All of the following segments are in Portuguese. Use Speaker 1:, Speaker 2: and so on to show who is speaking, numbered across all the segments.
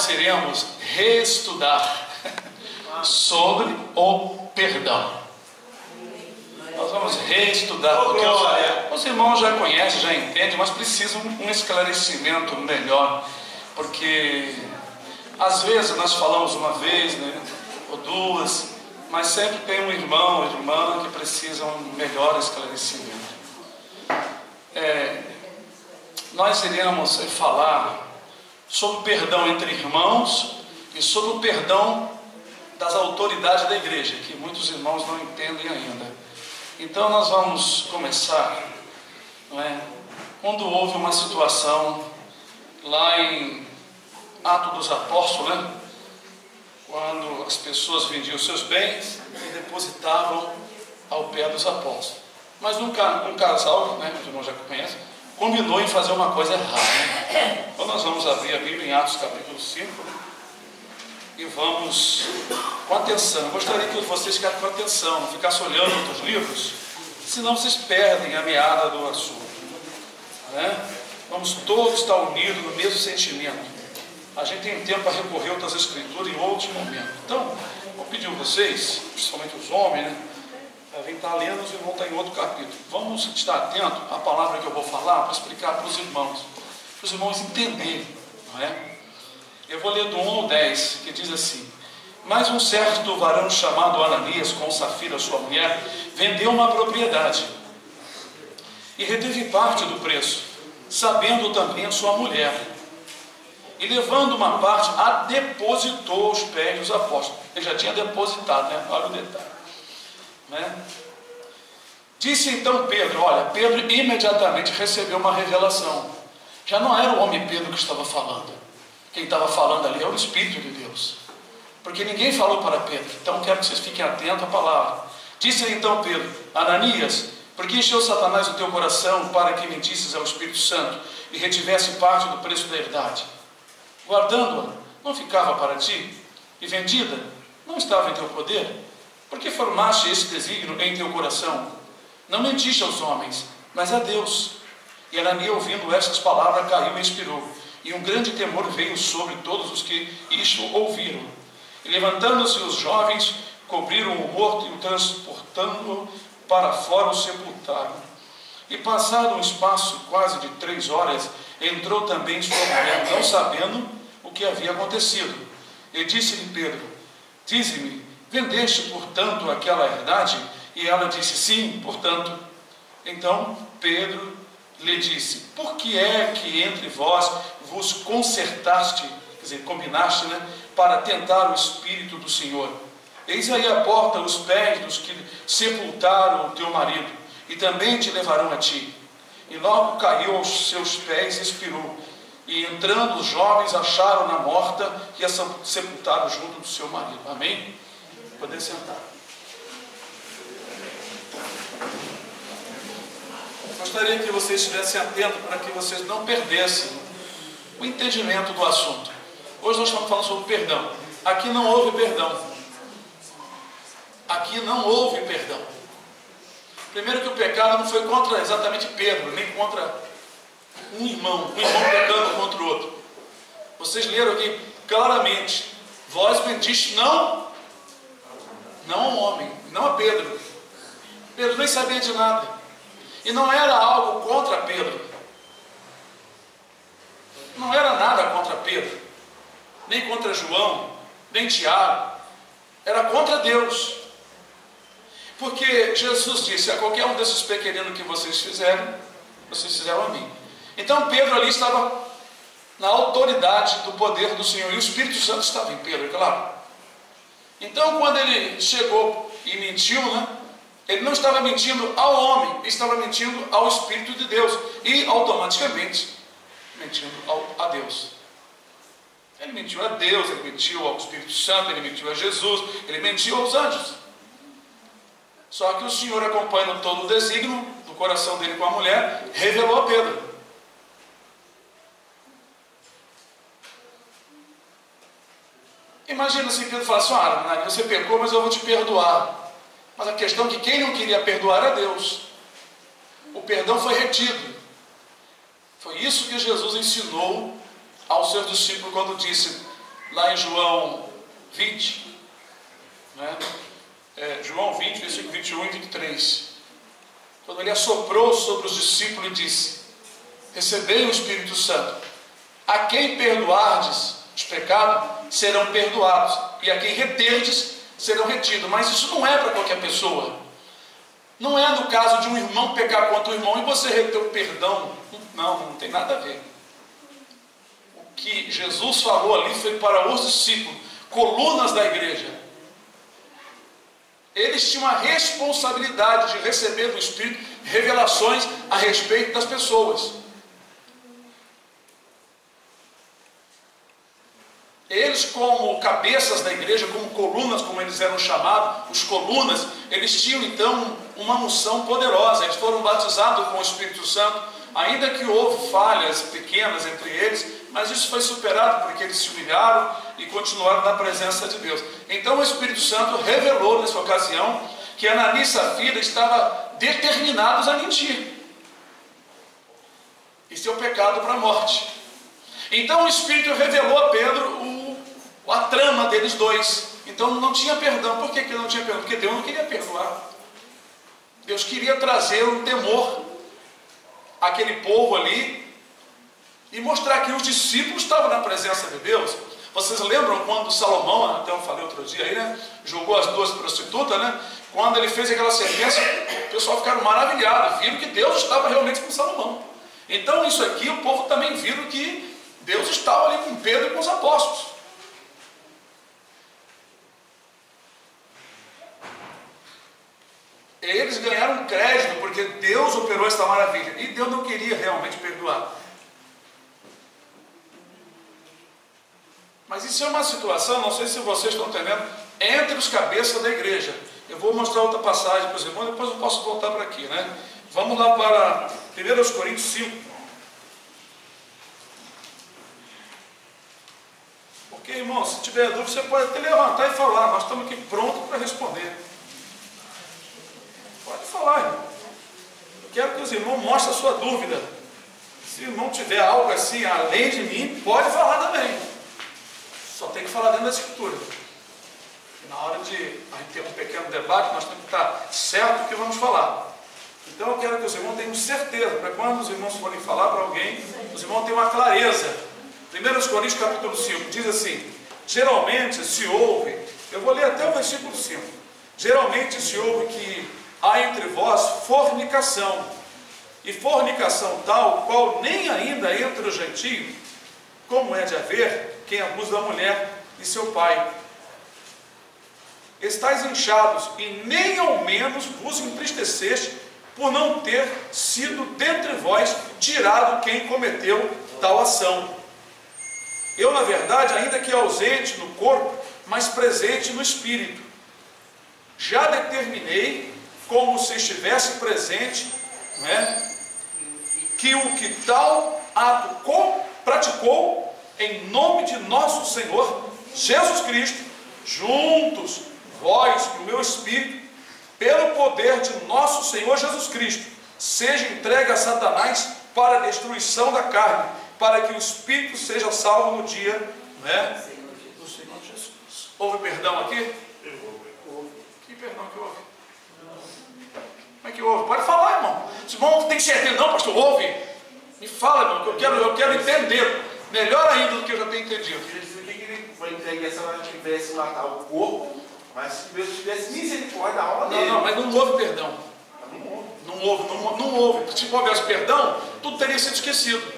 Speaker 1: nós iremos reestudar sobre o perdão. Nós vamos reestudar, porque os irmãos já conhecem, já entendem, mas precisam um esclarecimento melhor, porque às vezes nós falamos uma vez, né, ou duas, mas sempre tem um irmão ou irmã que precisam um melhor esclarecimento. Nós iremos falar sobre o perdão entre irmãos e sobre o perdão das autoridades da igreja, que muitos irmãos não entendem ainda. Então nós vamos começar, não é? Quando houve uma situação lá em Atos dos Apóstolos, né? Quando as pessoas vendiam seus bens e depositavam ao pé dos apóstolos. Mas um casal, né, os irmãos já conhecem, combinou em fazer uma coisa errada. Então nós vamos abrir a Bíblia em Atos capítulo 5 e vamos com atenção. Eu gostaria que vocês ficassem com atenção, não ficassem olhando outros livros, senão vocês perdem a meada do assunto, né? Vamos todos estar unidos no mesmo sentimento. A gente tem tempo para recorrer a outras escrituras em outros momentos. Então, vou pedir a vocês, principalmente os homens, né, para vir estar lendo, os irmãos estão em outro capítulo. Vamos estar atentos à palavra que eu vou falar para explicar para os irmãos entenderem, não é? Eu vou ler do 1 ao 10, que diz assim: mas um certo varão chamado Ananias, com Safira, sua mulher, vendeu uma propriedade e reteve parte do preço, sabendo também a sua mulher. E levando uma parte, a depositou aos pés dos apóstolos. Ele já tinha depositado, né? Olha o detalhe, né? Disse então Pedro, olha, Pedro imediatamente recebeu uma revelação. Já não era o homem Pedro que estava falando. Quem estava falando ali era o Espírito de Deus. Porque ninguém falou para Pedro. Então quero que vocês fiquem atentos à palavra. Disse então Pedro, Ananias, por que encheu Satanás o teu coração para que mentisses ao Espírito Santo e retivesse parte do preço da herdade? Guardando-a, não ficava para ti? E vendida, não estava em teu poder? Por que formaste esse desígnio em teu coração? Não mentiste aos homens, mas a Deus. E Ananias, ouvindo estas palavras, caiu e expirou. E um grande temor veio sobre todos os que isto ouviram. E levantando-se os jovens, cobriram o morto e o transportando-o para fora o sepultaram. E passado um espaço quase de 3 horas, entrou também sua mulher, não sabendo o que havia acontecido. E disse-lhe Pedro, dize-me, vendeste portanto aquela herdade? E ela disse, sim, portanto. Então Pedro lhe disse, por que é que entre vós vos concertaste, quer dizer, combinaste, né, para tentar o Espírito do Senhor? Eis aí a porta, os pés dos que sepultaram o teu marido, e também te levarão a ti. E logo caiu aos seus pés e expirou. E entrando os jovens, acharam-na morta e a sepultaram junto do seu marido. Amém? Poder sentar. Gostaria que vocês estivessem atentos para que vocês não perdessem o entendimento do assunto. Hoje nós estamos falando sobre perdão. Aqui não houve perdão. Aqui não houve perdão. Primeiro que o pecado não foi contra exatamente Pedro, nem contra um irmão pecando contra o outro. Vocês leram aqui claramente, vós mentiste não ao homem, não a Pedro. Pedro nem sabia de nada. E não era algo contra Pedro. Não era nada contra Pedro, nem contra João, nem Tiago. Era contra Deus. Porque Jesus disse, a qualquer um desses pequeninos que vocês fizeram a mim. Então Pedro ali estava na autoridade do poder do Senhor. E o Espírito Santo estava em Pedro, claro. Então quando ele chegou e mentiu, né, ele não estava mentindo ao homem, ele estava mentindo ao Espírito de Deus. E automaticamente mentindo a Deus. Ele mentiu a Deus, ele mentiu ao Espírito Santo, ele mentiu a Jesus, ele mentiu aos anjos. Só que o Senhor, acompanhando todo o desígnio do coração dele com a mulher, revelou a Pedro. Imagina se Pedro falasse, você pecou, mas eu vou te perdoar. Mas a questão é que quem não queria perdoar era Deus. O perdão foi retido. Foi isso que Jesus ensinou aos seus discípulos quando disse, lá em João 20, né? João 20, versículo 21 e 23, quando ele assoprou sobre os discípulos e disse: recebei o Espírito Santo, a quem perdoardes os pecados, serão perdoados, e a quem reterdes, serão retidos. Mas isso não é para qualquer pessoa. Não é no caso de um irmão pecar contra o irmão e você reter o perdão. Não tem nada a ver. O que Jesus falou ali foi para os discípulos, colunas da igreja. Eles tinham a responsabilidade de receber do Espírito revelações a respeito das pessoas. Eles, como cabeças da igreja, como colunas, como eles eram chamados, os colunas, eles tinham então uma unção poderosa. Eles foram batizados com o Espírito Santo, ainda que houve falhas pequenas entre eles, mas isso foi superado porque eles se humilharam e continuaram na presença de Deus. Então o Espírito Santo revelou nessa ocasião que Ananias e Safira estavam determinados a mentir. Isso é o pecado para a morte. Então o Espírito revelou a Pedro a trama deles dois. Então não tinha perdão. Por que não tinha perdão? Porque Deus não queria perdoar. Deus queria trazer um temor àquele povo ali e mostrar que os discípulos estavam na presença de Deus. Vocês lembram quando Salomão, até eu falei outro dia aí, né? Julgou as duas prostitutas, né? Quando ele fez aquela sentença, o pessoal ficaram maravilhados, viram que Deus estava realmente com Salomão. Então isso aqui, o povo também viram que Deus estava ali com Pedro e com os apóstolos. Eles ganharam crédito porque Deus operou esta maravilha. E Deus não queria realmente perdoar. Mas isso é uma situação, não sei se vocês estão entendendo, entre os cabeças da igreja. Eu vou mostrar outra passagem para os irmãos, depois eu posso voltar para aqui, né? Vamos lá para 1 Coríntios 5. Porque, irmão, se tiver dúvida, você pode até levantar e falar. Nós estamos aqui prontos para responder. Pode falar, irmão. Eu quero que os irmãos mostrem a sua dúvida. Se o irmão tiver algo assim, além de mim, pode falar também. Só tem que falar dentro da Escritura. Na hora de a gente ter um pequeno debate, nós temos que estar certo do que vamos falar. Então eu quero que os irmãos tenham certeza, para quando os irmãos forem falar para alguém, os irmãos tenham uma clareza. 1 Coríntios capítulo 5 diz assim: geralmente se ouve, eu vou ler até o versículo 5, geralmente se ouve que há entre vós fornicação, e fornicação tal, qual nem ainda entre os gentios, como é de haver quem abusa da mulher e seu pai. Estais inchados, e nem ao menos vos entristeceste por não ter sido dentre vós tirado quem cometeu tal ação. Eu, na verdade, ainda que ausente no corpo, mas presente no espírito, já determinei, como se estivesse presente, né, que o que tal ato praticou, em nome de nosso Senhor Jesus Cristo, juntos, vós e o meu espírito, pelo poder de nosso Senhor Jesus Cristo, seja entregue a Satanás para a destruição da carne, para que o espírito seja salvo no dia, né, do Senhor Jesus. Houve perdão aqui? Que perdão que houve? Como é que houve? Pode falar, irmão. Se o irmão tem certeza, não, pastor, houve? Me fala, irmão, que eu quero entender. Melhor ainda do que eu já tenho entendido.
Speaker 2: Ele foi entregue se ela tivesse matado o corpo, mas se Deus tivesse misericórdia da alma dele.
Speaker 1: Não, mas não houve perdão. Não houve. Se houvesse perdão, tudo teria sido esquecido.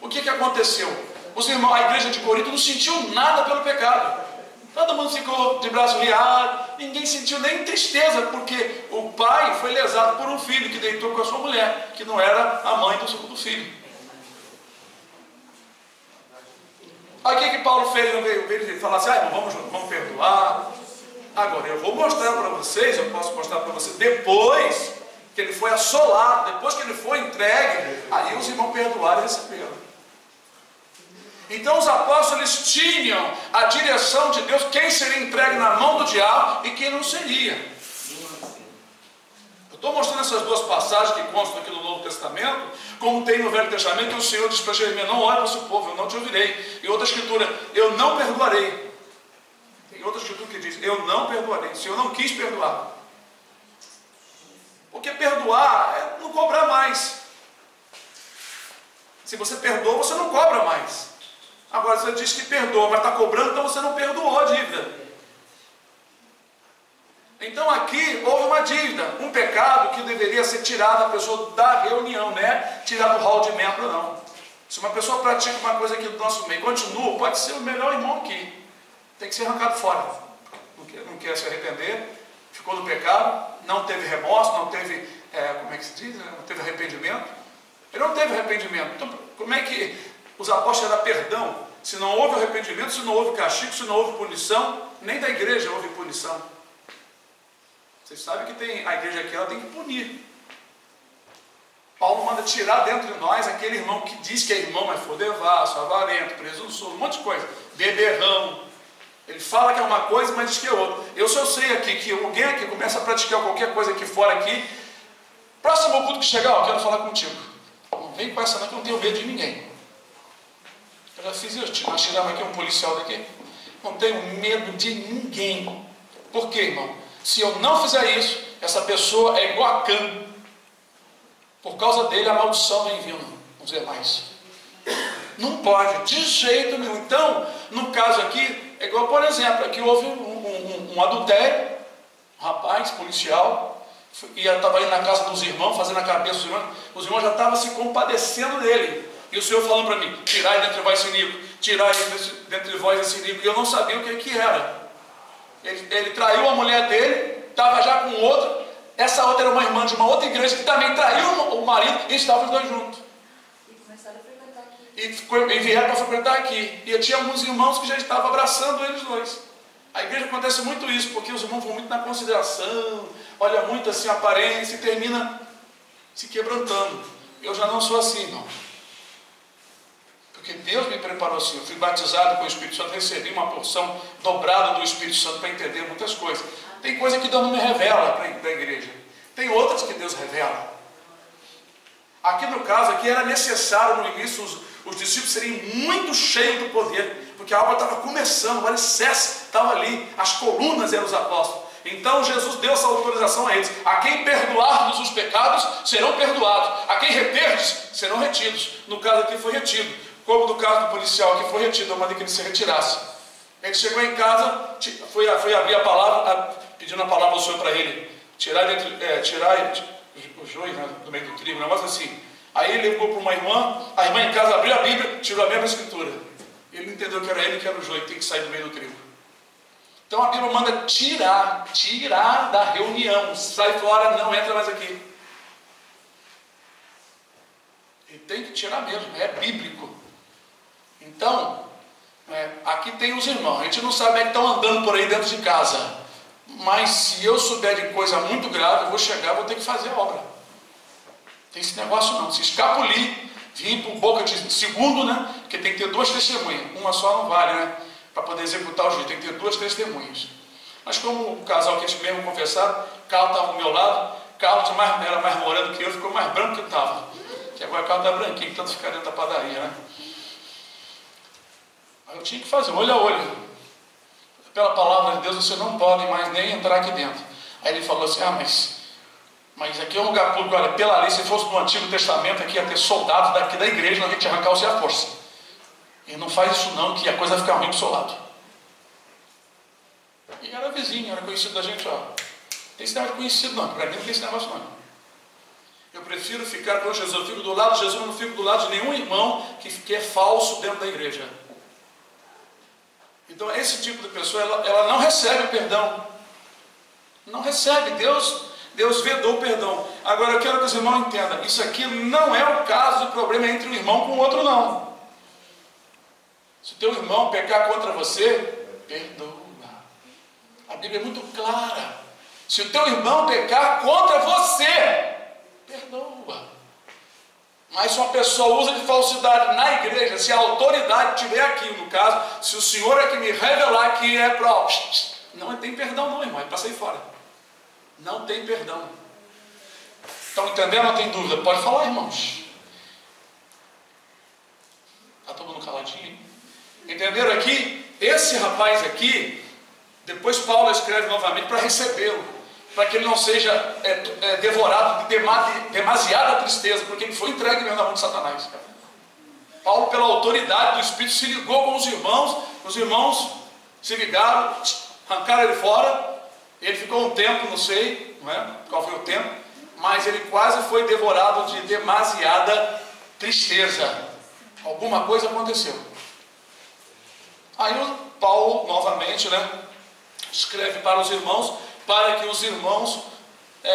Speaker 1: O que aconteceu? Os irmãos, a igreja de Corinto não sentiu nada pelo pecado. Todo mundo ficou de braço riado, ninguém sentiu nem tristeza, porque o pai foi lesado por um filho que deitou com a sua mulher, que não era a mãe do filho. Aí o que Paulo fez? Ele falou assim: vamos perdoar. Agora eu vou mostrar para vocês, eu posso mostrar para vocês, depois que ele foi assolado, depois que ele foi entregue, aí os irmãos perdoaram e receberam. Então os apóstolos, eles tinham a direção de Deus, quem seria entregue na mão do diabo e quem não seria. Eu estou mostrando essas duas passagens que constam aqui no Novo Testamento. Testamento, como tem no Velho Testamento, que o Senhor diz para Jeremias: não olhe para o seu povo, eu não te ouvirei. E outra escritura: eu não perdoarei. Tem outra escritura que diz: eu não perdoarei. O Senhor não quis perdoar. Porque perdoar é não cobrar mais. Se você perdoa, você não cobra mais. Agora, você diz que perdoa, mas está cobrando, então você não perdoou a dívida. Então aqui houve uma dívida, um pecado que deveria ser tirado da pessoa da reunião, né? Tirar do hall de membro, não. Se uma pessoa pratica uma coisa aqui do nosso meio, continua, pode ser o melhor irmão aqui. Tem que ser arrancado fora. Não quer se arrepender, ficou no pecado, não teve remorso, não teve, como é que se diz? Não teve arrependimento. Ele não teve arrependimento. Então, como é que os apóstolos deram perdão? Se não houve arrependimento, se não houve castigo, se não houve punição, nem da igreja houve punição. Vocês sabem que a igreja aqui, ela tem que punir. Paulo manda tirar dentro de nós aquele irmão que diz que é irmão, mas for devasso, avarento, presunçoso, um monte de coisa, beberrão. Ele fala que é uma coisa, mas diz que é outra. Eu sei aqui que alguém aqui começa a praticar qualquer coisa aqui fora aqui, próximo culto que chegar, eu quero falar contigo. Não vem com essa não, que eu não tenho medo de ninguém. Eu já fiz isso, nós tiramos aqui um policial daqui. Não tenho medo de ninguém. Por quê, irmão? Se eu não fizer isso, essa pessoa é igual a Cã. Por causa dele a maldição vem vindo. Vamos dizer mais. Não pode, de jeito nenhum. Então, no caso aqui, é igual, por exemplo, aqui houve um adultério, um rapaz policial, estava indo na casa dos irmãos, fazendo a cabeça dos irmãos, os irmãos já estavam se compadecendo dele. E o Senhor falando para mim: tirai dentre vós esse iníquo, tirai dentre vós esse iníquo. E eu não sabia o que era. Ele traiu a mulher dele, estava já com outra. Essa outra era uma irmã de uma outra igreja que também traiu o marido, e estavam os dois juntos.
Speaker 3: E começaram a frequentar aqui.
Speaker 1: E vieram para frequentar aqui. E tinha alguns irmãos que já estavam abraçando eles dois. A igreja acontece muito isso, porque os irmãos vão muito na consideração, olha muito assim a aparência e termina se quebrantando. Eu já não sou assim, não. Porque Deus me preparou assim. Eu fui batizado com o Espírito Santo, recebi uma porção dobrada do Espírito Santo para entender muitas coisas. Tem coisa que Deus não me revela da igreja. Tem outras que Deus revela. Aqui no caso, aqui era necessário no início os discípulos serem muito cheios do poder, porque a obra estava começando, o alicerce estava ali, as colunas eram os apóstolos. Então Jesus deu essa autorização a eles: a quem perdoar-lhes os pecados, serão perdoados; a quem reter-lhes, serão retidos. No caso aqui foi retido. Como no caso do policial que foi retido, eu mandei que ele se retirasse. Ele chegou em casa, foi abrir a palavra, pedindo a palavra ao Senhor para ele: tirar o joio, né, do meio do trigo, um negócio assim. Aí ele ligou para uma irmã, a irmã em casa abriu a Bíblia, tirou a mesma escritura. Ele entendeu que era ele que era o joio, tem que sair do meio do trigo. Então a Bíblia manda tirar da reunião, sai fora, não entra mais aqui. Ele tem que tirar mesmo, é bíblico. Então, aqui tem os irmãos, a gente não sabe que estão andando por aí dentro de casa, mas se eu souber de coisa muito grave, eu vou chegar, vou ter que fazer a obra. Tem esse negócio não, se escapulir, vir por boca de segundo, né? Porque tem que ter duas testemunhas, uma só não vale, né? Para poder executar o juízo, tem que ter duas testemunhas. Mas como o casal que eles mesmo confessaram, Carlos estava ao meu lado, Carlos era mais moreno que eu, ficou mais branco que eu estava. Que agora o Carlos está branquinho, tanto ficar dentro da padaria, né? Eu tinha que fazer, olho a olho. Pela palavra de Deus, você não pode mais nem entrar aqui dentro. Aí ele falou assim: mas aqui é um lugar público. Olha, pela lei, se fosse no Antigo Testamento, aqui ia ter soldados daqui da igreja, nós ia te arrancar você à força. E não faz isso não, que a coisa vai ficar ruim pro seu lado. E era vizinho, era conhecido da gente. Tem esse negócio de conhecido não, para mim não tem esse negócio não. Eu prefiro ficar com Jesus, eu fico do lado de Jesus, eu não fico do lado de nenhum irmão que é falso dentro da igreja. Então esse tipo de pessoa, ela não recebe o perdão. Não recebe, Deus vedou o perdão. Agora eu quero que os irmãos entendam, isso aqui não é o caso de problema entre um irmão com o outro não. Se o teu irmão pecar contra você, perdoa. A Bíblia é muito clara. Se o teu irmão pecar contra você, perdoa. Mas se uma pessoa usa de falsidade na igreja, se a autoridade estiver aqui, no caso, se o Senhor é que me revelar que é para... Não tem perdão não, irmão, é para sair fora. Não tem perdão. Estão entendendo ou tem dúvida? Pode falar, irmãos. Está todo mundo caladinho? Entenderam aqui? Esse rapaz aqui, depois Paulo escreve novamente para recebê-lo, para que ele não seja devorado de demasiada tristeza, porque ele foi entregue mesmo na mão de Satanás. Paulo, pela autoridade do Espírito, se ligou com os irmãos se ligaram, arrancaram ele fora. Ele ficou um tempo, não sei, não é? Qual foi o tempo, mas ele quase foi devorado de demasiada tristeza. Alguma coisa aconteceu. Aí o Paulo, novamente, escreve para os irmãos, para que os irmãos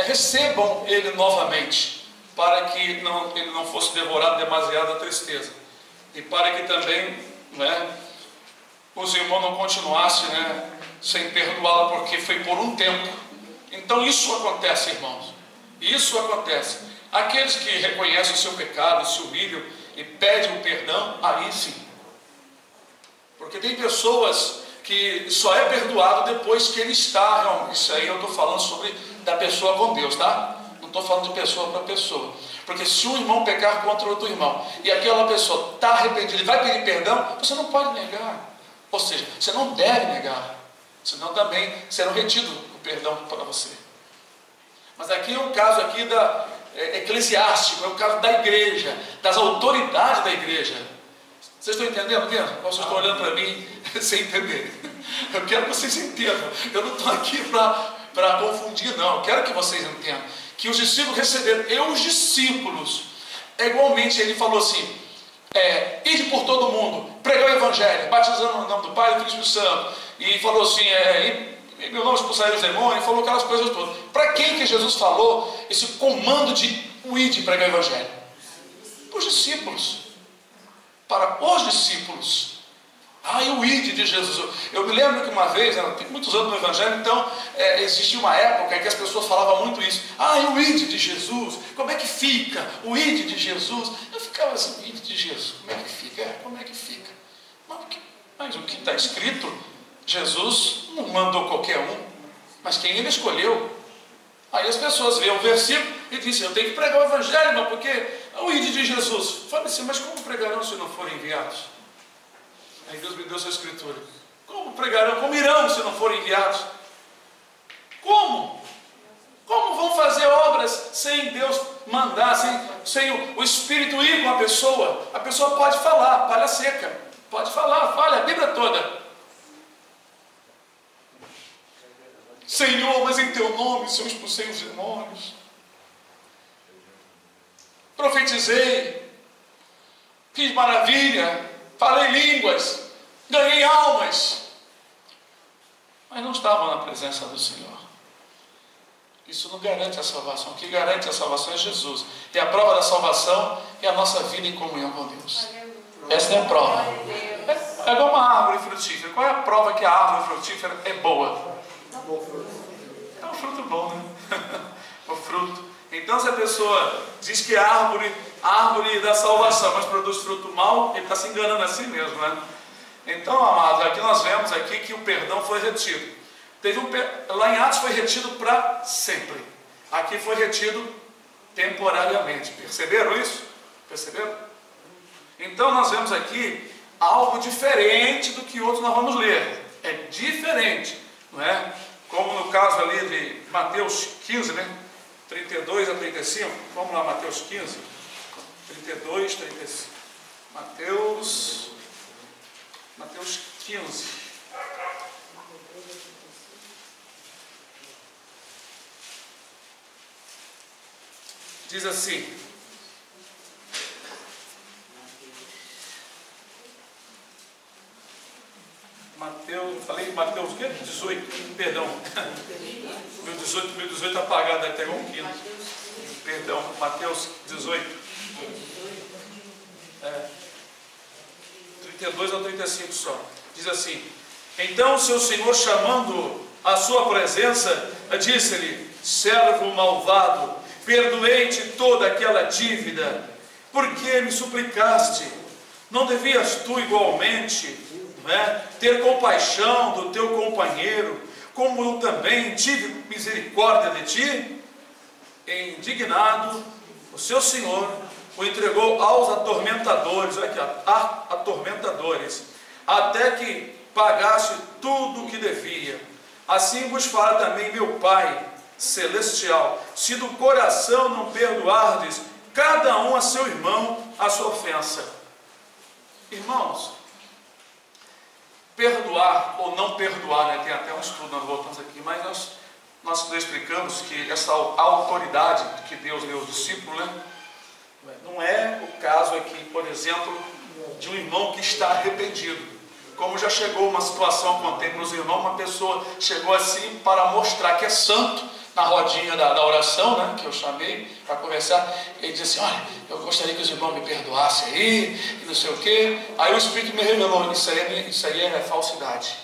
Speaker 1: recebam ele novamente, para que ele não fosse devorado de demasiada tristeza, e para que também os irmãos não continuassem sem perdoá-lo, porque foi por um tempo. Então isso acontece, irmãos, isso acontece. Aqueles que reconhecem o seu pecado, se humilham e pedem o perdão, aí sim. Porque tem pessoas que só é perdoado depois que ele está realmente. Isso aí eu estou falando sobre da pessoa com Deus, tá? Não estou falando de pessoa para pessoa. Porque se um irmão pecar contra outro irmão e aquela pessoa está arrependida e vai pedir perdão, você não pode negar. Ou seja, você não deve negar, senão também será retido o perdão para você. Mas aqui é um caso aqui eclesiástico, é um caso da igreja, das autoridades da igreja. Vocês estão entendendo mesmo? Ou vocês estão olhando para mim sem entender? Eu quero que vocês entendam. Eu não estou aqui para confundir, não. Eu quero que vocês entendam que os discípulos receberam. E os discípulos, igualmente, ele falou assim: ide por todo mundo, pregar o evangelho, batizando no nome do Pai e do Filho e do Espírito Santo. E falou assim: em meu nome expulsarei os demônios. Falou aquelas coisas todas. Para quem que Jesus falou esse comando de ide pregar o evangelho? Para os discípulos. Para os discípulos. E o ide de Jesus. Eu me lembro que uma vez, tem muitos anos no evangelho, então existia uma época em que as pessoas falavam muito isso. O ide de Jesus, como é que fica? O ide de Jesus. Eu ficava assim: o ide de Jesus, como é que fica? Como é que fica? Mas o que está escrito, Jesus não mandou qualquer um, mas quem ele escolheu. Aí as pessoas veem o versículo e dizem: eu tenho que pregar o evangelho, mas porque o ide de Jesus. Fala assim: mas como pregarão se não forem enviados? Aí Deus me deu essa escritura. Como pregarão? Como irão se não forem enviados? Como? Como vão fazer obras sem Deus mandar, sem o Espírito ir com a pessoa? A pessoa pode falar, palha seca, pode falar, fala a Bíblia toda. Senhor, mas em teu nome eu expulsei os demônios, profetizei, fiz maravilha, falei línguas, ganhei almas, mas não estavam na presença do Senhor. Isso não garante a salvação. O que garante a salvação é Jesus. E a prova da salvação é a nossa vida em comunhão com Deus. Essa é a prova. É igual uma árvore frutífera. Qual é a prova que a árvore frutífera é boa? É um fruto bom, O fruto. Então, se a pessoa diz que é árvore da salvação, mas produz fruto mau, ele está se enganando a si mesmo, Então, amados, aqui nós vemos aqui que o perdão foi retido. Lá em Atos foi retido para sempre. Aqui foi retido temporariamente. Perceberam isso? Perceberam? Então nós vemos aqui algo diferente do que outros nós vamos ler. É diferente, não é? Como no caso ali de Mateus 15, 32 a 35. Vamos lá, Mateus 15, 32, 35. Mateus 15. Diz assim: Mateus o quê? 18, perdão. Meu 18 apagado, até igual um quilo. Perdão, Mateus 18. 32 a 35 só. Diz assim: então o seu senhor, chamando à sua presença, disse-lhe: servo malvado, perdoei-te toda aquela dívida, porque me suplicaste. Não devias tu igualmente ter compaixão do teu companheiro, como eu também tive misericórdia de ti? indignado, o seu senhor o entregou aos atormentadores, olha aqui, atormentadores, até que pagasse tudo o que devia. Assim vos fala também meu Pai celestial, se do coração não perdoardes cada um a seu irmão a sua ofensa. Irmãos, perdoar ou não perdoar, né? Tem até um estudo, nós voltamos aqui, mas nós explicamos que essa autoridade que Deus deu aos discípulos, né? Não é o caso aqui, por exemplo, de um irmão que está arrependido. Como já chegou uma situação, contei para os irmãos, uma pessoa chegou assim para mostrar que é santo, na rodinha da oração, né, que eu chamei para conversar. Ele disse assim: olha, eu gostaria que os irmãos me perdoassem aí, e não sei o quê. Aí o Espírito me revelou: isso aí é falsidade.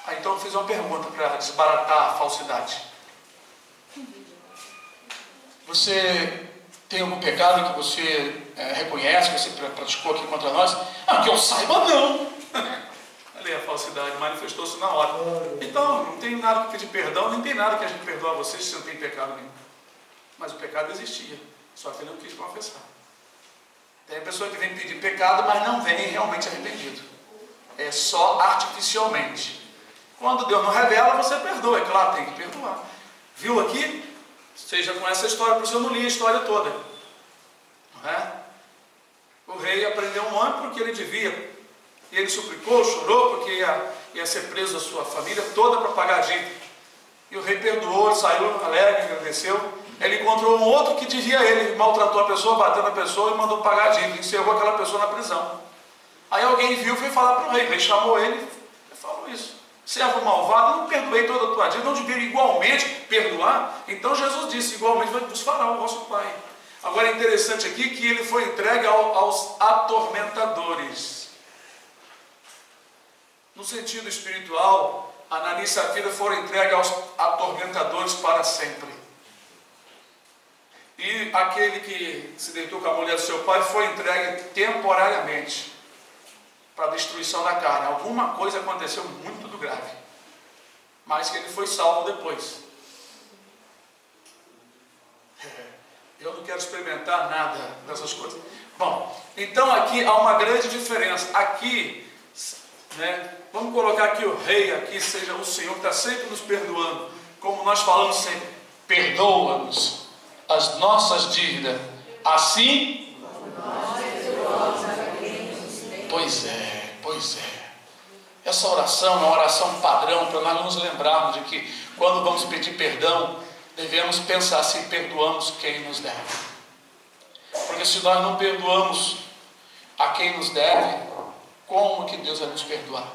Speaker 1: Aí então eu fiz uma pergunta para desbaratar a falsidade: você tem algum pecado que você reconhece, que você praticou aqui contra nós? Ah, que eu saiba, não. Ali a falsidade manifestou-se na hora. Então, não tem nada que pedir perdão, nem tem nada que a gente perdoa a vocês se não tem pecado nenhum. Mas o pecado existia, só que ele não quis confessar. Tem pessoa que vem pedir pecado, mas não vem realmente arrependido. É só artificialmente. Quando Deus não revela, você perdoa. É claro, tem que perdoar. Viu aqui? Você já conhece a história, por isso eu não li a história toda. Não é? O rei aprendeu um homem porque ele devia. E ele suplicou, chorou, porque ia ser preso a sua família toda para pagar a dívida. E o rei perdoou, ele saiu alegre, agradeceu. Ele encontrou um outro que devia ele, maltratou a pessoa, bateu na pessoa e mandou pagar a dívida, encerrou aquela pessoa na prisão. Aí alguém viu e foi falar para o rei chamou ele e falou isso: servo malvado, não perdoei toda a tua dívida, não devia igualmente perdoar? Então Jesus disse: igualmente vos fará o vosso Pai. Agora é interessante aqui que ele foi entregue aos atormentadores. No sentido espiritual, Ananias e Safira foram entregues aos atormentadores para sempre. E aquele que se deitou com a mulher do seu pai foi entregue temporariamente para a destruição da carne. Alguma coisa aconteceu muito grave, mas que ele foi salvo depois. Eu não quero experimentar nada dessas coisas. Bom, então aqui há uma grande diferença. Aqui, né, vamos colocar aqui o rei, aqui seja o Senhor que está sempre nos perdoando, como nós falamos sempre: perdoa-nos as nossas dívidas, assim. Pois é. Essa oração é uma oração padrão para nós nos lembrarmos de que quando vamos pedir perdão, devemos pensar se perdoamos quem nos deve. Porque se nós não perdoamos a quem nos deve, como que Deus vai nos perdoar?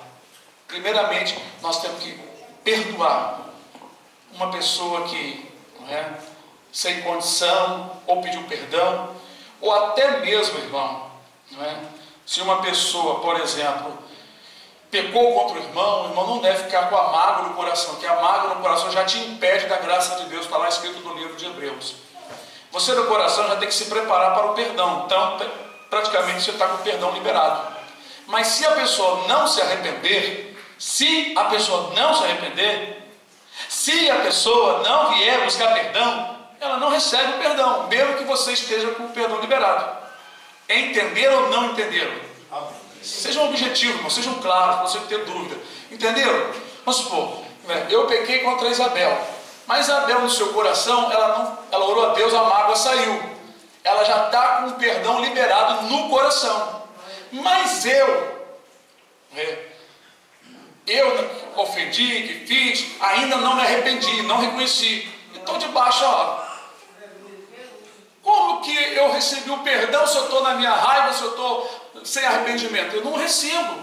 Speaker 1: Primeiramente, nós temos que perdoar uma pessoa que, não é, sem condição, ou pediu perdão, ou até mesmo, irmão, não é, se uma pessoa, por exemplo, pecou contra o irmão não deve ficar com a mágoa no coração, que a mágoa no coração já te impede da graça de Deus, está lá escrito no livro de Hebreus. Você no coração já tem que se preparar para o perdão, então praticamente você está com o perdão liberado. Mas se a pessoa não se arrepender, se a pessoa não vier buscar perdão, ela não recebe o perdão, mesmo que você esteja com o perdão liberado. Entenderam ou não entenderam? Sejam objetivos, não sejam claros, para você não ter dúvida. Entenderam? Vamos supor, eu pequei contra Isabel, mas Isabel no seu coração, ela orou a Deus, a mágoa saiu. Ela já está com o perdão liberado no coração. Mas eu ofendi, que fiz, ainda não me arrependi, não reconheci. Estou debaixo, como que eu recebi o perdão se eu estou na minha raiva, se eu estou sem arrependimento? Eu não recebo.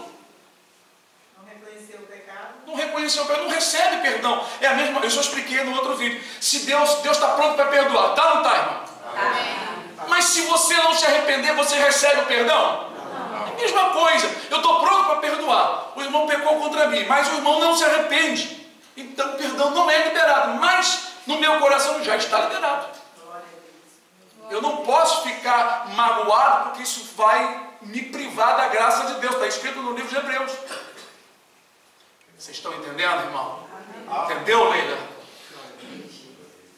Speaker 4: Não reconheceu o pecado?
Speaker 1: Não reconheceu o pecado, não recebe perdão. É a mesma, eu já expliquei no outro vídeo. Se Deus está pronto para perdoar, tá ou não está, irmão?
Speaker 4: Amém.
Speaker 1: Mas se você não se arrepender, você recebe o perdão? Não. É a mesma coisa. Eu estou pronto para perdoar. O irmão pecou contra mim, mas o irmão não se arrepende. Então o perdão não é liberado. Mas no meu coração já está liberado. Eu não posso ficar magoado, porque isso vai me privar da graça de Deus. Está escrito no livro de Hebreus. Vocês estão entendendo, irmão? Entendeu, Leila?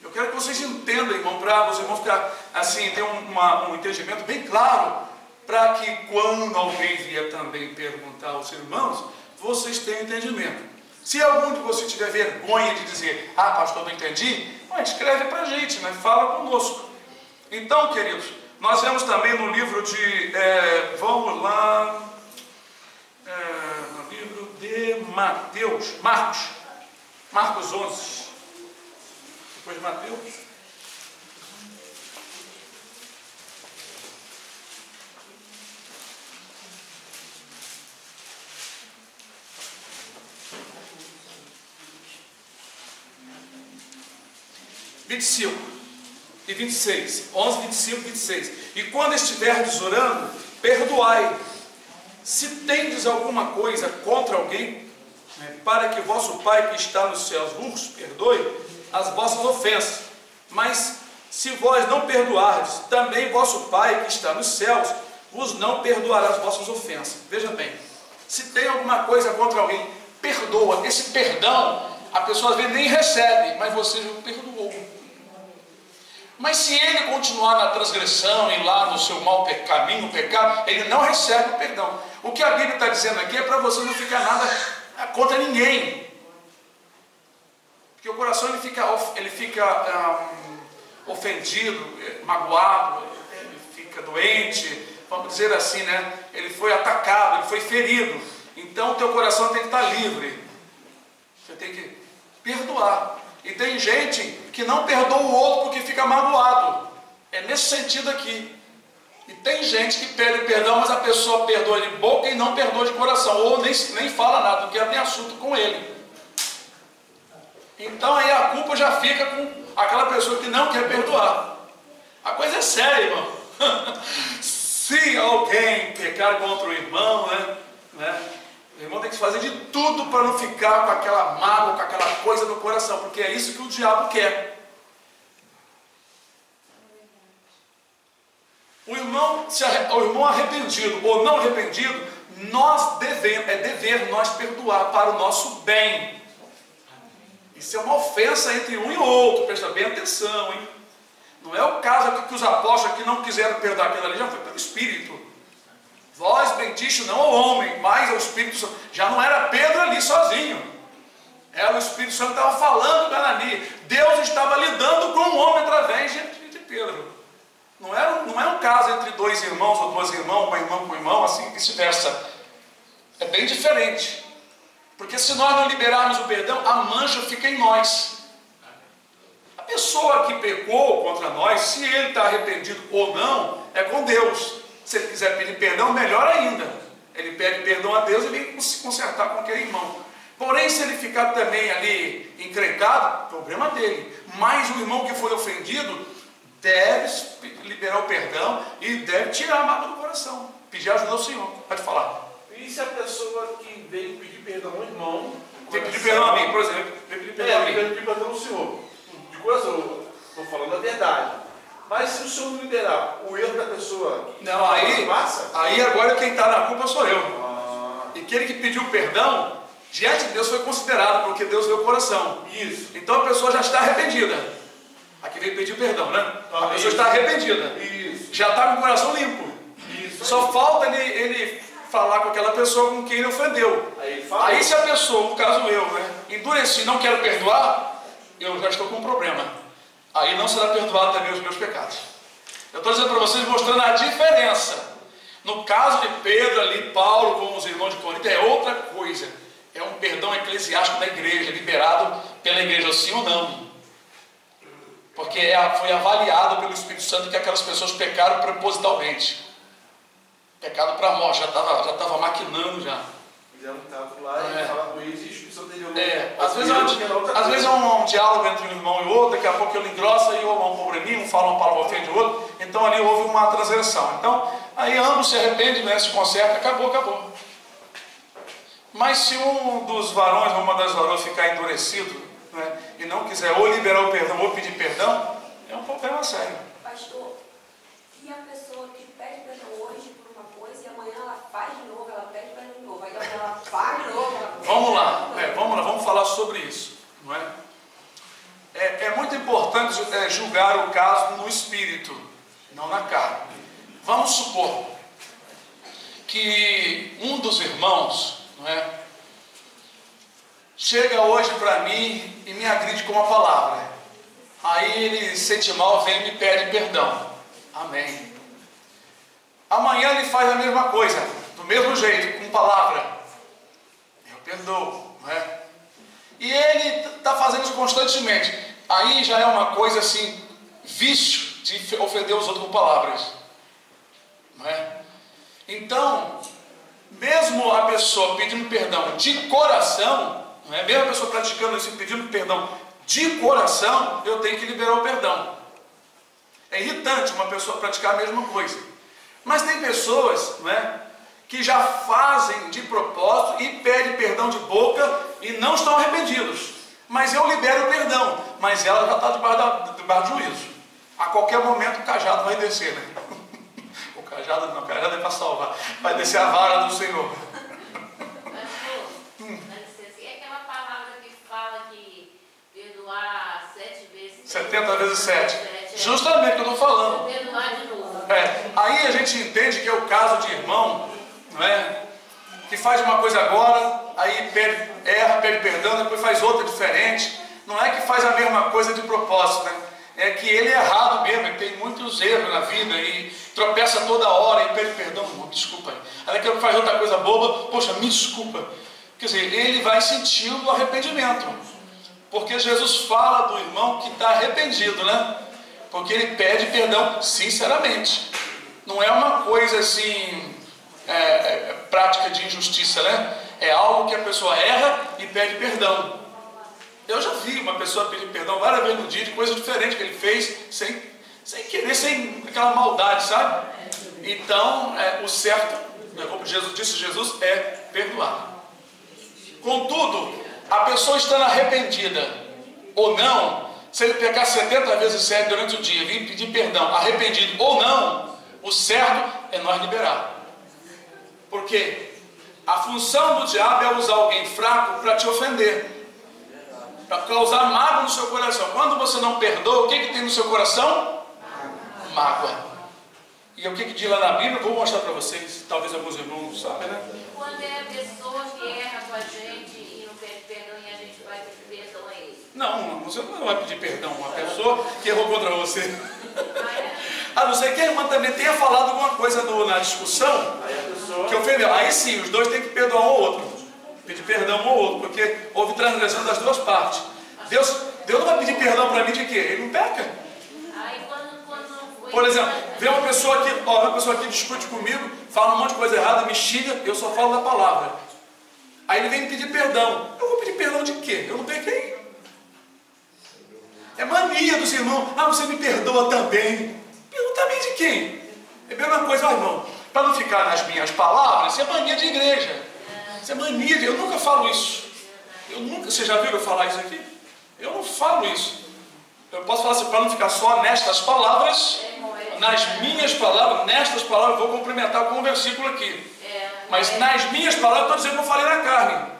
Speaker 1: Eu Eu quero que vocês entendam, irmão, para os irmãos ficar assim, ter um entendimento bem claro, para que quando alguém vier também perguntar aos irmãos, vocês tenham entendimento. Se algum de vocês tiver vergonha de dizer, ah, pastor, não entendi, escreve para a gente, né? Fala conosco. Então, queridos, nós vemos também no livro de, vamos lá, no livro de Marcos 11, depois de Mateus. E 26, 11, 25, 26. E quando estiverdes orando, perdoai, se tendes alguma coisa contra alguém, para que vosso Pai que está nos céus vos perdoe as vossas ofensas. Mas se vós não perdoardes, também vosso Pai que está nos céus vos não perdoará as vossas ofensas. Veja bem, se tem alguma coisa contra alguém, perdoa. Esse perdão, a pessoa às vezes nem recebe, mas você já o perdoou. Mas se ele continuar na transgressão e lá no seu mau caminho, pecado, ele não recebe o perdão. O que a Bíblia está dizendo aqui é para você não ficar nada contra ninguém. Porque o coração ele fica ofendido, magoado, ele fica doente, vamos dizer assim, né? Ele foi atacado, ele foi ferido. Então o teu coração tem que estar livre. Você tem que perdoar. E tem gente que não perdoa o outro porque fica magoado. É nesse sentido aqui. E tem gente que pede perdão, mas a pessoa perdoa de boca e não perdoa de coração. Ou nem fala nada, porque tem assunto com ele. Então aí a culpa já fica com aquela pessoa que não quer perdoar. A coisa é séria, irmão. Se alguém pecar contra o irmão, o irmão tem que fazer de tudo para não ficar com aquela mágoa, com aquela coisa no coração, porque é isso que o diabo quer. O irmão arrependido ou não arrependido, é dever nós perdoar para o nosso bem. Isso é uma ofensa entre um e outro, presta bem atenção, hein? Não é o caso aqui que os apóstolos que não quiseram perdoar aquilo ali, já foi pelo Espírito. Vós mentiste não ao homem, mas ao Espírito Santo. Já não era Pedro ali sozinho. Era o Espírito Santo que estava falando ali. Deus estava lidando com o homem através de Pedro. Não é um caso entre dois irmãos ou duas irmãs, uma irmã com um irmão, assim, vice-versa. É bem diferente. Porque se nós não liberarmos o perdão, a mancha fica em nós. A pessoa que pecou contra nós, se ele está arrependido ou não, é com Deus. Se ele quiser pedir perdão, melhor ainda. Ele pede perdão a Deus e vem se consertar com aquele irmão. Porém, se ele ficar também ali encrencado, problema dele. Mas o irmão que foi ofendido deve liberar o perdão e deve tirar a mágoa do coração. Pedir ajuda ao Senhor. Pode falar.
Speaker 2: E se a pessoa que veio pedir perdão ao irmão...
Speaker 1: Tem que pedir perdão a mim, por exemplo. Pedir perdão a mim.
Speaker 2: Pedir perdão ao Senhor. De coração, estou falando a verdade. Mas se o Senhor não liberar o erro da pessoa...
Speaker 1: Não, aí agora quem está na culpa sou eu. E aquele que pediu perdão, diante de Deus foi considerado, porque Deus vê o coração.
Speaker 2: Isso.
Speaker 1: Então a pessoa já está arrependida. Aqui veio pedir perdão, né? A pessoa está arrependida.
Speaker 2: Isso.
Speaker 1: Já está com o coração limpo.
Speaker 2: Isso.
Speaker 1: Só falta ele falar com aquela pessoa com quem ele ofendeu. Aí se a pessoa, no caso eu, endureci, não quero perdoar, eu já estou com um problema. Aí não será perdoado também os meus pecados. Eu estou dizendo para vocês, mostrando a diferença. No caso de Pedro ali, Paulo com os irmãos de Corinto, é outra coisa. É um perdão eclesiástico da igreja, liberado pela igreja, sim ou não. Porque foi avaliado pelo Espírito Santo que aquelas pessoas pecaram propositalmente. Pecado para a morte, já estava maquinando já.
Speaker 2: Fizeram um tato lá e falaram com eles e o Espírito Santo dele...
Speaker 1: Às vezes é um diálogo entre um irmão e outro, daqui a pouco ele engrossa e um probleminha, um fala uma palavra ofende o outro, então ali houve uma transgressão. Então, aí ambos se arrependem, se consertam, acabou. Mas se um dos varões ou uma das varões ficar endurecido, e não quiser ou liberar o perdão ou pedir perdão, é um problema sério.
Speaker 3: Pastor, e a pessoa que pede perdão hoje por uma coisa e amanhã ela faz de novo, ela pede perdão de novo, aí ela faz de novo.
Speaker 1: Vamos lá, vamos falar sobre isso, não é? É muito importante julgar o caso no espírito, não na carne. Vamos supor que um dos irmãos, não é, chega hoje para mim e me agride com uma palavra. Aí ele sente mal, vem e me pede perdão. Amém. Amanhã ele faz a mesma coisa, do mesmo jeito, com palavra. Eu perdoo, não é? E ele está fazendo isso constantemente. Aí já é uma coisa assim, vício de ofender os outros com palavras. Não é? Então, mesmo a pessoa pedindo perdão de coração, não é? Mesmo a pessoa praticando isso, pedindo perdão de coração, eu tenho que liberar o perdão. É irritante uma pessoa praticar a mesma coisa. Mas tem pessoas, não é, que já fazem de propósito e pedem perdão de boca e não estão arrependidos. Mas eu libero o perdão, mas ela já está debaixo do juízo. A qualquer momento o cajado vai descer, né? O cajado não, o cajado é para salvar. Vai descer a vara do Senhor.
Speaker 5: E aquela palavra que fala que perdoar 7 vezes...
Speaker 1: 70 vezes 7. Justamente o que eu estou falando.
Speaker 5: Perdoar de novo.
Speaker 1: Aí a gente entende que é o caso de irmão, não é? Que faz uma coisa agora, aí erra, pede perdão, depois faz outra diferente. Não é que faz a mesma coisa de propósito, né? É que ele é errado mesmo, ele tem muitos erros na vida e tropeça toda hora e pede perdão, desculpa. Aí daqui a pouco faz outra coisa boba, poxa, me desculpa. Quer dizer, ele vai sentir o arrependimento. Porque Jesus fala do irmão que está arrependido, né? Porque ele pede perdão sinceramente. Não é uma coisa assim, prática de injustiça, né? É algo que a pessoa erra e pede perdão. Eu já vi uma pessoa pedir perdão várias vezes no dia de coisa diferente que ele fez, sem querer, sem aquela maldade, sabe? Então, o certo, como disse Jesus, é perdoar. Contudo, a pessoa estando arrependida ou não, se ele pecar 70 vezes 7 durante o dia, vir pedir perdão, arrependido ou não, o certo é nós liberar. Porque a função do diabo é usar alguém fraco para te ofender, para causar mágoa no seu coração. Quando você não perdoa, o que tem no seu coração? Mágoa. E o que diz lá na Bíblia? Vou mostrar para vocês, talvez alguns irmãos não sabem, né?
Speaker 5: Quando é a pessoa que erra com a gente e não pede perdão e a gente vai pedir perdão a ele.
Speaker 1: Não, você não vai pedir perdão a uma pessoa que errou contra você. A não ser que a irmã também tenha falado alguma coisa na discussão que ofendeu. Aí sim, os dois têm que perdoar um ao outro. Pedir perdão um ao outro, porque houve transgressão das duas partes. Deus não vai pedir perdão para mim de quê? Ele não peca. Por exemplo, vem uma pessoa aqui discute comigo, fala um monte de coisa errada, me xinga, eu só falo da palavra. Aí ele vem me pedir perdão. Eu vou pedir perdão de quê? Eu não pequei. É mania dos irmãos. Ah, você me perdoa também. Perdoa também de quem? É a mesma coisa, irmão. Para não ficar nas minhas palavras, isso é mania de igreja. Isso é mania de... Eu nunca falo isso. Você já viu eu falar isso aqui? Eu não falo isso. Eu posso falar assim, para não ficar só nestas palavras, nas minhas palavras, nestas palavras, vou complementar com um versículo aqui. Mas nas minhas palavras, estou dizendo que eu falei na carne.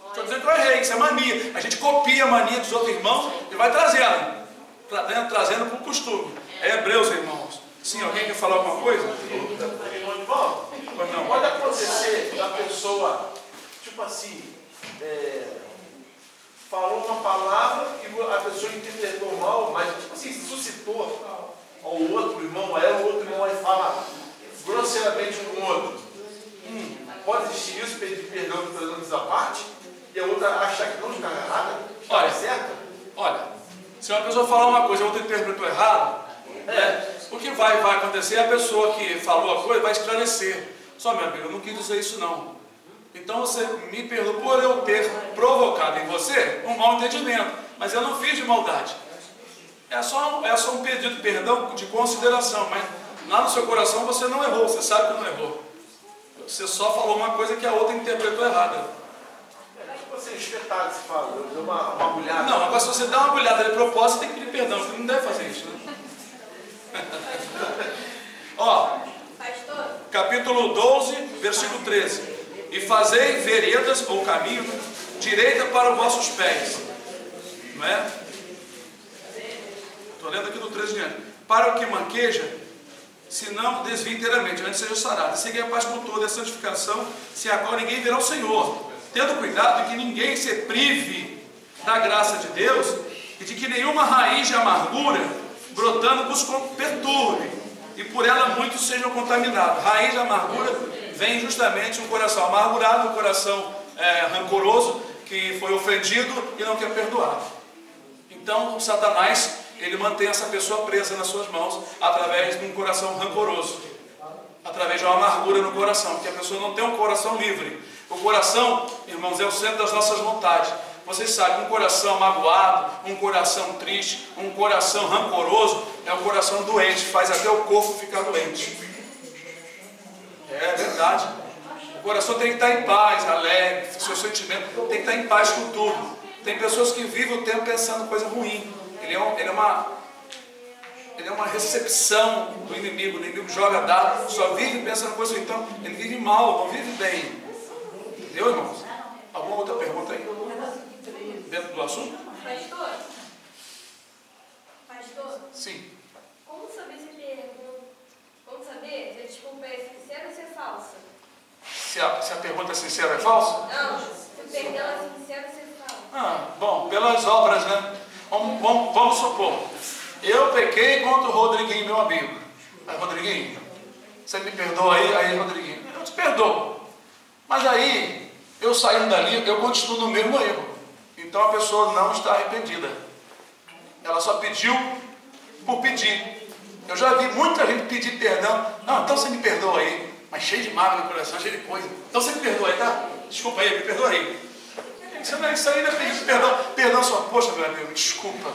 Speaker 1: Estou dizendo que eu errei, isso é mania. A gente copia a mania dos outros irmãos e vai trazendo para o costume. É Hebreus, irmãos. Sim, alguém quer falar alguma coisa?
Speaker 2: Não pode acontecer da pessoa, tipo assim, falou uma palavra e a pessoa interpretou mal, mas tipo assim, suscitou ao outro irmão, o outro irmão aí fala grosseiramente um com o outro. Pode existir isso, pedir perdão da parte, e a outra achar que não está errada, está certa?
Speaker 1: Olha, se uma pessoa falar uma coisa e a outra interpretou errado, o que vai acontecer, a pessoa que falou a coisa vai esclarecer. Só, meu amigo, eu não quis dizer isso não. Então você me perdoa por eu ter provocado em você um mau entendimento, mas eu não fiz de maldade. É só um pedido de perdão, de consideração, mas lá no seu coração você não errou, você sabe que não errou. Você só falou uma coisa que a outra interpretou errada.
Speaker 2: Você espetado, se fala, eu dou uma agulhada.
Speaker 1: Não, agora se você dá uma agulhada de propósito, você tem que pedir perdão, você não deve fazer isso, né? Ó, capítulo 12, versículo 13. E fazei veredas ou caminho direita para os vossos pés, não é? Estou lendo aqui do 13 diante. Para o que manqueja, se não desvie inteiramente, antes seja sarado. E seguir a paz com toda a santificação, se agora ninguém verá o Senhor. Tendo cuidado de que ninguém se prive da graça de Deus e de que nenhuma raiz de amargura brotando vos perturbe e por ela muitos sejam contaminados. Raiz de amargura vem justamente um coração amargurado, um coração rancoroso, que foi ofendido e não quer perdoar. Então o Satanás, ele mantém essa pessoa presa nas suas mãos através de um coração rancoroso, através de uma amargura no coração, porque a pessoa não tem um coração livre. O coração, irmãos, é o centro das nossas vontades. Vocês sabem, um coração magoado, um coração triste, um coração rancoroso, é um coração doente, faz até o corpo ficar doente. É verdade. O coração tem que estar em paz, alegre, seu sentimento tem que estar em paz com tudo. Tem pessoas que vivem o tempo pensando coisa ruim. Ele é uma recepção do inimigo. O inimigo joga dado, só vive pensando coisa ruim. Então, ele vive mal, não vive bem. Entendeu, irmãos? Alguma outra pergunta aí? Dentro do assunto?
Speaker 3: Pastor,
Speaker 1: Sim.
Speaker 3: como saber se a desculpa é sincera ou se é falsa?
Speaker 1: Se a pergunta é sincera é falsa?
Speaker 3: Não, se o perdão é sincero ou se é falso?
Speaker 1: Bom, pelas obras, né? Vamos supor, eu pequei contra o Rodriguinho, meu amigo. Aí, Rodriguinho, você me perdoa aí? Aí, Rodriguinho, eu te perdoo. Mas aí, eu saindo dali, eu continuo no mesmo erro. Então a pessoa não está arrependida. Ela só pediu por pedir. Eu já vi muita gente pedir perdão. Não, então você me perdoa aí. Mas cheio de mágoa no coração, cheio de coisa. Então você me perdoa aí, tá? Desculpa aí, me perdoa aí. Isso aí não é pedir perdão. Perdão só, poxa, meu amigo, desculpa,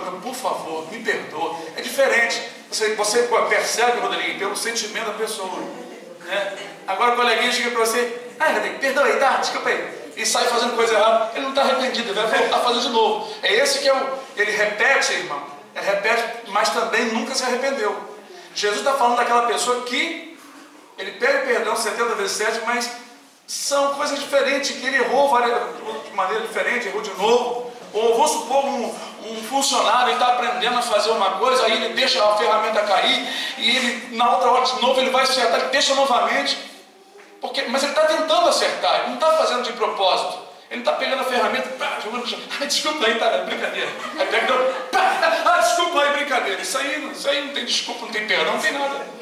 Speaker 1: meu, por favor, me perdoa. É diferente. Você percebe, Rodrigo, pelo sentimento da pessoa. Né? Agora o coleguinha chega para você, Rodrigo, perdoa aí, tá? Desculpa aí. E sai fazendo coisa errada. Ele não está arrependido, ele vai voltar a fazer de novo. É esse que ele repete, irmão. Ele repete, mas também nunca se arrependeu. Jesus está falando daquela pessoa que ele pede perdão 70 vezes 7, mas são coisas diferentes, que ele errou de maneira diferente, errou de novo. Ou vou supor um funcionário está aprendendo a fazer uma coisa, aí ele deixa a ferramenta cair, e ele na outra hora de novo ele vai acertar, ele deixa novamente, mas ele está tentando acertar, ele não está fazendo de propósito, ele está pegando a ferramenta, jogando no chão, desculpa aí, tá, brincadeira, aí pega, desculpa aí, brincadeira, isso aí não tem desculpa, não tem perdão, não tem nada.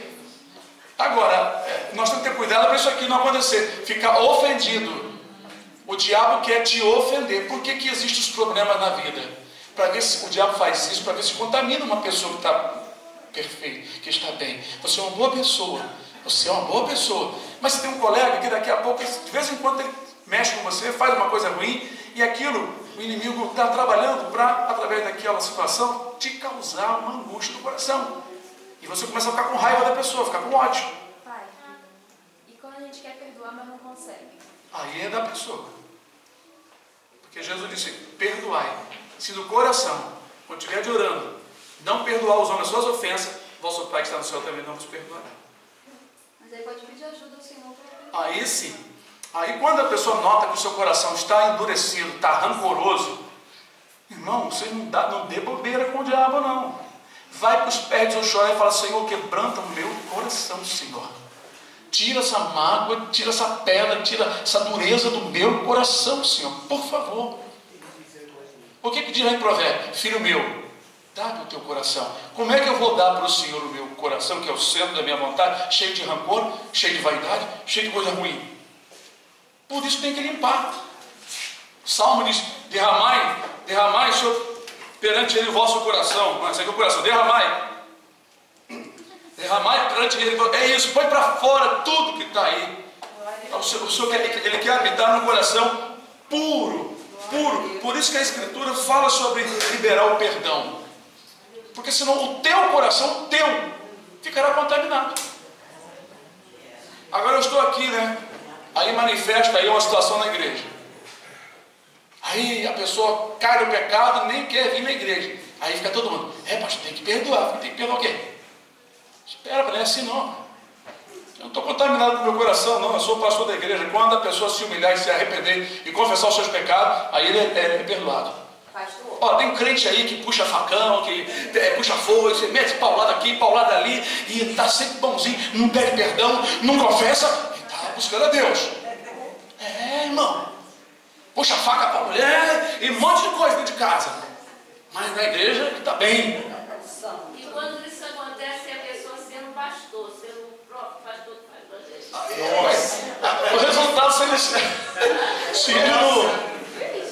Speaker 1: Agora, nós temos que ter cuidado para isso aqui não acontecer, ficar ofendido. O diabo quer te ofender. Por que existem os problemas na vida? Para ver se o diabo faz isso, para ver se contamina uma pessoa que está perfeita, que está bem. Você é uma boa pessoa, mas você tem um colega que daqui a pouco, de vez em quando ele mexe com você, faz uma coisa ruim, e aquilo, o inimigo está trabalhando para, através daquela situação, te causar uma angústia no coração. E você começa a ficar com raiva da pessoa, ficar com ódio.
Speaker 3: Pai, e quando a gente quer perdoar, mas não consegue?
Speaker 1: Aí é da pessoa. Porque Jesus disse, perdoai. Se no coração, quando estiver orando, não perdoar os homens as suas ofensas, vosso Pai que está no céu também não vos perdoará.
Speaker 3: Mas aí pode pedir ajuda ao Senhor para perdoar.
Speaker 1: Aí sim. Aí quando a pessoa nota que o seu coração está endurecido, está rancoroso, irmão, você não dê bobeira com o diabo, não. Vai para os pés de Josué e fala, Senhor, quebranta o meu coração, Senhor. Tira essa mágoa, tira essa pedra, tira essa dureza do meu coração, Senhor. Por favor. O que diz lá em Provérbio? Filho meu, dá-me o teu coração. Como é que eu vou dar para o Senhor o meu coração, que é o centro da minha vontade, cheio de rancor, cheio de vaidade, cheio de coisa ruim? Por isso tem que limpar. O Salmo diz, derramai, Senhor, perante ele o vosso coração. Mas aqui é o coração, derramai perante ele. É isso, põe para fora tudo que está aí. O Senhor ele quer habitar no coração puro. Por isso que a Escritura fala sobre liberar o perdão. Porque senão o teu coração, ficará contaminado. Agora eu estou aqui, né? Aí manifesta aí uma situação na igreja. Aí a pessoa cai no pecado, nem quer vir na igreja. Aí fica todo mundo, pastor, tem que perdoar. Tem que perdoar o quê? Espera, não é assim não. Eu não estou contaminado com o meu coração, não. Eu sou o pastor da igreja. Quando a pessoa se humilhar e se arrepender e confessar os seus pecados, aí ele é perdoado.
Speaker 3: Pastor,
Speaker 1: Ó, tem crente aí que puxa facão, que puxa foice, mete paulada aqui, paulada ali, e está sempre bonzinho, não pede perdão, não confessa, e está buscando a Deus. Irmão, puxa faca para a mulher e um monte de coisa dentro de casa. Mas na igreja ele está bem.
Speaker 5: E quando isso acontece, é a pessoa sendo pastor, sendo o próprio pastor que faz evangelho.
Speaker 1: O resultado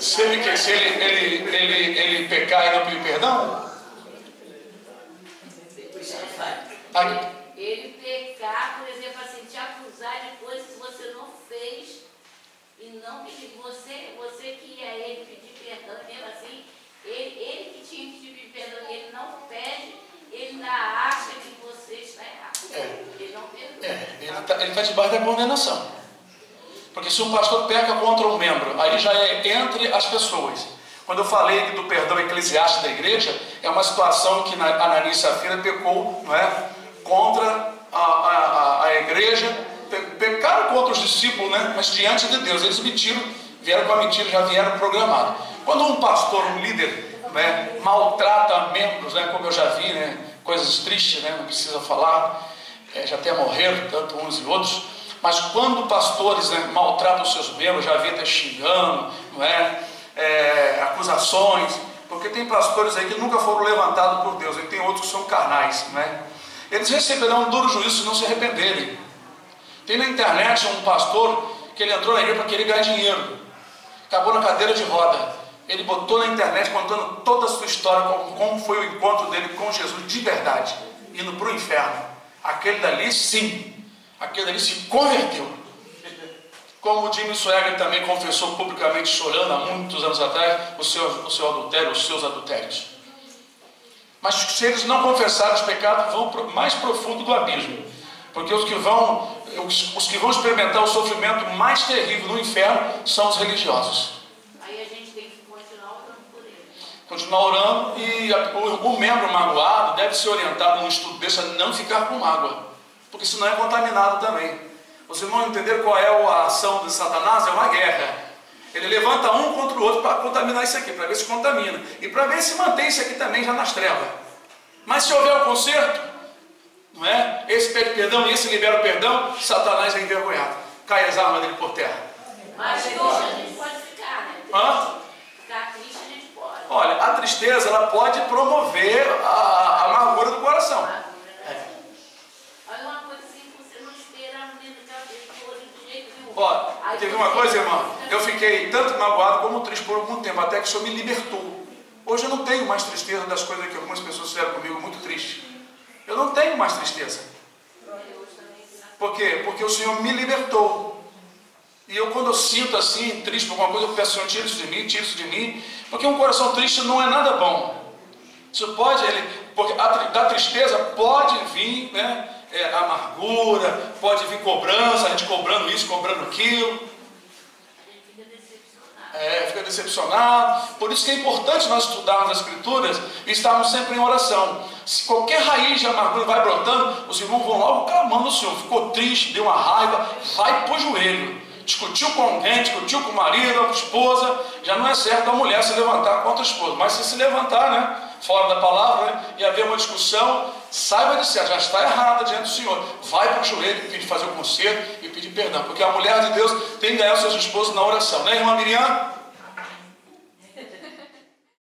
Speaker 1: se ele pecar e não pedir perdão,
Speaker 5: Ele pecar, por exemplo, assim, te acusar de coisas que você não fez e não pedir. Você que é ele pedir perdão, mesmo assim, ele que tinha que pedir perdão e ele não pede, ele ainda acha que você está errado. Ele não perdoa.
Speaker 1: ele está debaixo da condenação. Porque se um pastor peca contra um membro, aí já é entre as pessoas. Quando eu falei do perdão eclesiástico da igreja, é uma situação que Ananias e Safira pecou, não é? Contra a igreja, pecaram contra os discípulos, né? Mas diante de Deus, eles mentiram, vieram com a mentira, já vieram programado. Quando um pastor, um líder, né, maltrata membros, né, como eu já vi, né, coisas tristes, né, não precisa falar, já até morreram, tanto uns e outros, mas quando pastores, né, maltratam os seus membros, já vi até xingando, não é? Acusações, porque tem pastores aí que nunca foram levantados por Deus, e tem outros que são carnais, né? Eles receberão um duro juízo se não se arrependerem. Tem na internet um pastor que ele entrou na igreja para querer ganhar dinheiro, acabou na cadeira de roda. Ele botou na internet contando toda a sua história, como foi o encontro dele com Jesus de verdade, indo para o inferno. Aquele dali, sim, aquele dali se converteu. Como o Jimmy Swaggart também confessou publicamente, chorando há muitos anos atrás, o seu adultério, os seus adultérios. Mas se eles não confessarem os pecados, vão para o mais profundo do abismo. Porque os que vão experimentar o sofrimento mais terrível no inferno são os religiosos.
Speaker 5: Aí a gente tem que continuar orando por ele.
Speaker 1: Continuar orando, e o membro magoado deve ser orientado num estudo desse a não ficar com mágoa, porque senão é contaminado também. Vocês vão entender qual é a ação de Satanás? É uma guerra. Ele levanta um contra o outro para contaminar isso aqui, para ver se contamina. E para ver se mantém isso aqui também já nas trevas. Mas se houver o conserto, não é? Esse pede perdão e esse libera o perdão, Satanás é envergonhado. Cai as armas dele por terra.
Speaker 5: Mas triste a gente pode ficar, né? Ficar triste a gente pode.
Speaker 1: Olha, a tristeza ela pode promover a amargura do coração.
Speaker 5: Olha uma coisa assim que você não espera dentro da cabeça de jeito nenhum.
Speaker 1: Ó, teve uma coisa, irmão, eu fiquei tanto magoado como triste por algum tempo, até que o Senhor me libertou. Hoje eu não tenho mais tristeza das coisas que algumas pessoas fizeram comigo, muito triste. Eu não tenho mais tristeza. Por quê? Porque o Senhor me libertou. E eu, quando eu sinto assim, triste por alguma coisa, eu peço, Senhor, tira isso de mim, porque um coração triste não é nada bom. Isso pode, porque da tristeza pode vir, né, amargura, pode vir cobrança, a gente cobrando isso, cobrando aquilo. Fica decepcionado. Por isso que é importante nós estudarmos as Escrituras e estarmos sempre em oração. Se qualquer raiz de amargura vai brotando, os irmãos vão logo clamando o Senhor. Ficou triste, deu uma raiva, vai pro joelho. Discutiu com alguém, discutiu com o marido, com a esposa, já não é certo a mulher se levantar contra a esposa. Mas se levantar, né, fora da palavra, né, e haver uma discussão, saiba de ser, já está errada diante do Senhor. Vai para o joelho e pedir, fazer o conserto e pedir perdão. Porque a mulher de Deus tem que ganhar os seus esposos na oração. Né, irmã Miriam?